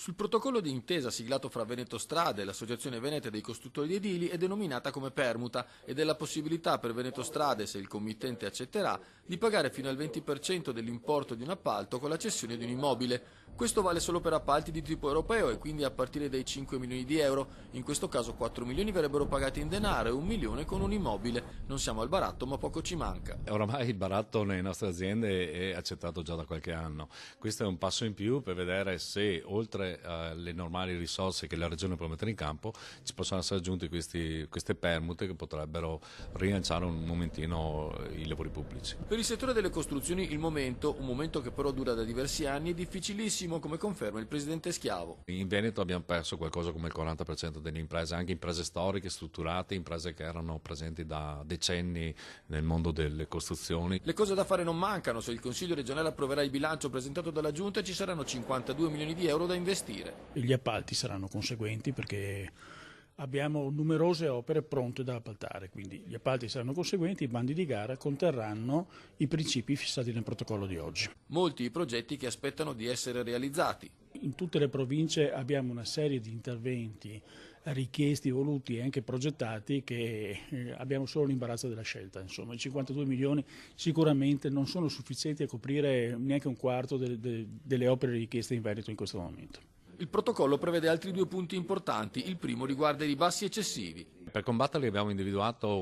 Sul protocollo di intesa siglato fra Veneto Strade e l'Associazione Veneta dei Costruttori Edili è denominata come permuta ed è la possibilità per Veneto Strade, se il committente accetterà, di pagare fino al 20% dell'importo di un appalto con la cessione di un immobile. Questo vale solo per appalti di tipo europeo e quindi a partire dai 5 milioni di euro. In questo caso 4 milioni verrebbero pagati in denaro e 1 milione con un immobile. Non siamo al baratto, ma poco ci manca. Oramai il baratto nelle nostre aziende è accettato già da qualche anno. Questo è un passo in più per vedere se oltre alle normali risorse che la Regione può mettere in campo ci possono essere aggiunte queste permute che potrebbero rilanciare un momentino i lavori pubblici. Per il settore delle costruzioni il momento, un momento che però dura da diversi anni, è difficilissimo, come conferma il presidente Schiavo. In Veneto abbiamo perso qualcosa come il 40% delle imprese, anche imprese storiche, strutturate, imprese che erano presenti da decenni nel mondo delle costruzioni. Le cose da fare non mancano, se il Consiglio regionale approverà il bilancio presentato dalla Giunta ci saranno 52 milioni di euro da investire. Gli appalti saranno conseguenti perché abbiamo numerose opere pronte da appaltare, quindi gli appalti saranno conseguenti, i bandi di gara conterranno i principi fissati nel protocollo di oggi. Molti i progetti che aspettano di essere realizzati. In tutte le province abbiamo una serie di interventi richiesti, voluti e anche progettati che abbiamo solo l'imbarazzo della scelta. Insomma, i 52 milioni sicuramente non sono sufficienti a coprire neanche un quarto delle opere richieste in Veneto in questo momento. Il protocollo prevede altri 2 punti importanti. Il primo riguarda i ribassi eccessivi. Per combatterli abbiamo individuato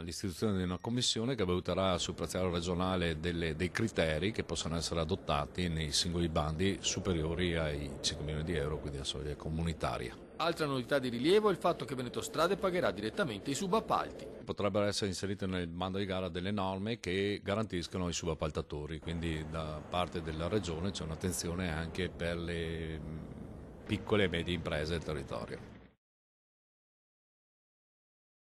l'istituzione di una commissione che valuterà sul prezziario regionale dei criteri che possono essere adottati nei singoli bandi superiori ai 5 milioni di euro, quindi a soglia comunitaria. Altra novità di rilievo è il fatto che Veneto Strade pagherà direttamente i subappalti. Potrebbero essere inserite nel bando di gara delle norme che garantiscono i subappaltatori, quindi da parte della Regione c'è un'attenzione anche per le piccole e medie imprese del territorio.